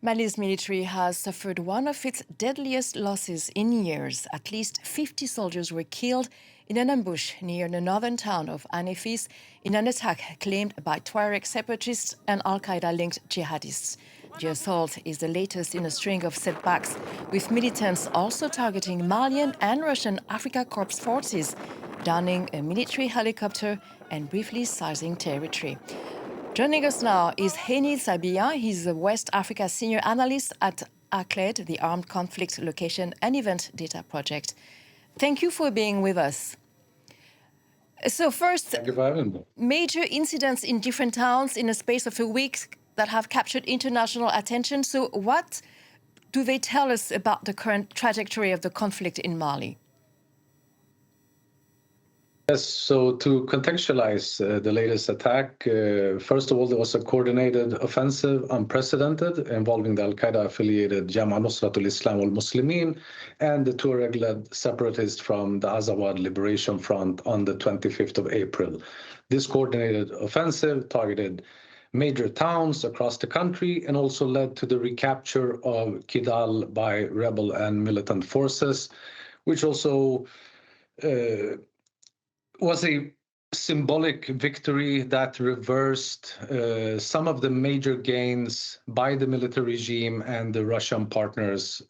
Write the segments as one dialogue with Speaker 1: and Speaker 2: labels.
Speaker 1: Mali's military has suffered one of its deadliest losses in years. At least 50 soldiers were killed in an ambush near the northern town of Anefis in an attack claimed by Tuareg separatists and Al-Qaeda-linked jihadists. The assault is the latest in a string of setbacks, with militants also targeting Malian and Russian Africa Corps forces, downing a military helicopter and briefly seizing territory. Joining us now is Hénio Nsaibia. He's a West Africa Senior Analyst at ACLED, the Armed Conflict Location and Event Data Project. Thank you for being with us. So first, major incidents in different towns in a space of a week that have captured international attention. So what do they tell us about the current trajectory of the conflict in Mali?
Speaker 2: Yes, so to contextualize the latest attack, first of all, there was a coordinated offensive, unprecedented, involving the Al-Qaeda-affiliated Jama Nusratul Islam al-Muslimin and the Tuareg-led separatists from the Azawad Liberation Front on the 25th of April. This coordinated offensive targeted major towns across the country and also led to the recapture of Kidal by rebel and militant forces, which also was a symbolic victory that reversed some of the major gains by the military regime and the Russian partners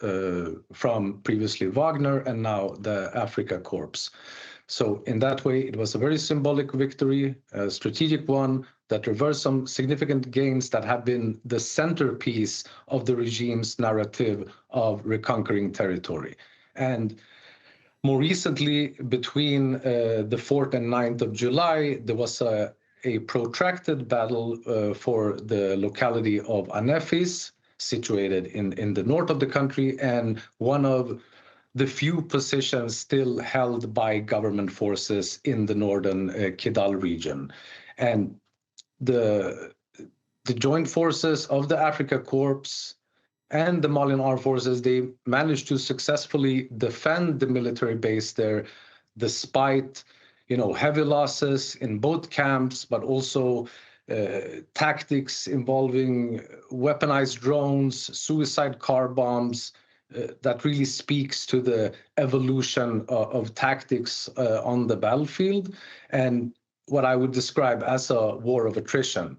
Speaker 2: from previously Wagner and now the Africa Corps. So in that way, it was a very symbolic victory, a strategic one that reversed some significant gains that have been the centerpiece of the regime's narrative of reconquering territory. And more recently, between the 4th and 9th of July, there was a protracted battle for the locality of Anefis, situated in the north of the country, and one of the few positions still held by government forces in the northern Kidal region. And the joint forces of the Africa Corps and the Malian armed forces, they managed to successfully defend the military base there, despite, heavy losses in both camps, but also tactics involving weaponized drones, suicide car bombs. That really speaks to the evolution of tactics on the battlefield, and what I would describe as a war of attrition.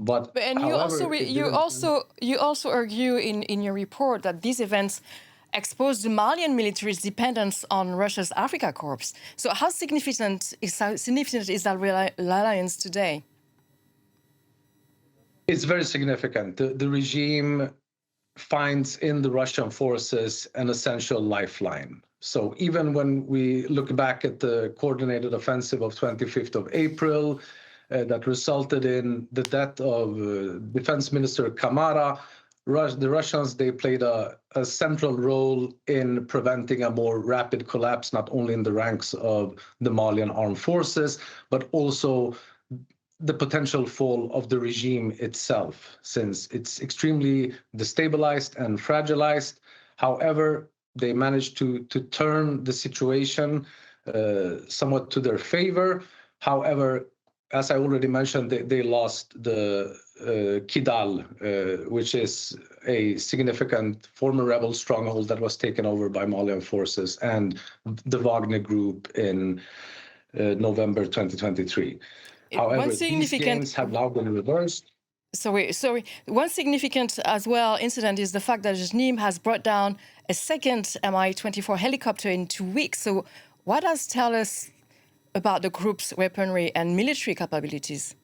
Speaker 1: And you also argue in your report that these events expose the Malian military's dependence on Russia's Africa Corps. So how significant is that alliance today?
Speaker 2: It's very significant. The regime finds in the Russian forces an essential lifeline. So even when we look back at the coordinated offensive of 25th of April, that resulted in the death of Defense Minister Camara, the Russians, they played a central role in preventing a more rapid collapse, not only in the ranks of the Malian armed forces, but also the potential fall of the regime itself, since it's extremely destabilized and fragilized. However, they managed to turn the situation somewhat to their favor. However, as I already mentioned, they lost the Kidal, which is a significant former rebel stronghold that was taken over by Malian forces and the Wagner Group in November 2023. However, these gains have now been reversed.
Speaker 1: Sorry. One significant as well incident is the fact that the regime has brought down a second Mi-24 helicopter in 2 weeks. So what does tell us about the group's weaponry and military capabilities?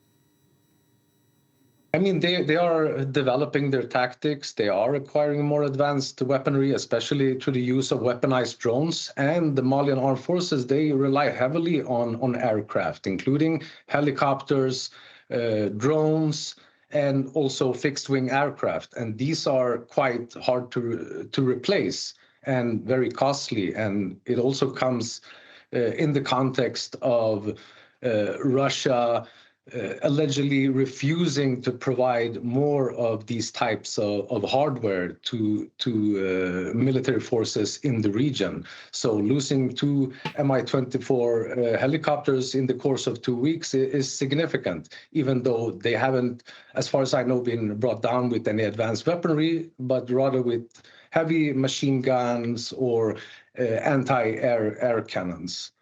Speaker 2: I mean, they are developing their tactics. They are acquiring more advanced weaponry, especially through the use of weaponized drones. And the Malian armed forces, they rely heavily on aircraft, including helicopters, drones, and also fixed-wing aircraft. And these are quite hard to replace and very costly. And it also comes in the context of Russia allegedly refusing to provide more of these types of hardware to military forces in the region. So losing 2 Mi-24 helicopters in the course of 2 weeks is significant, even though they haven't, as far as I know, been brought down with any advanced weaponry, but rather with heavy machine guns or anti-air cannons.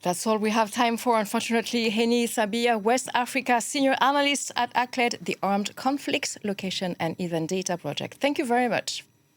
Speaker 1: That's all we have time for, unfortunately. Hénio Nsaibia, West Africa Senior Analyst at ACLED, the Armed Conflicts, Location and Event Data Project. Thank you very much.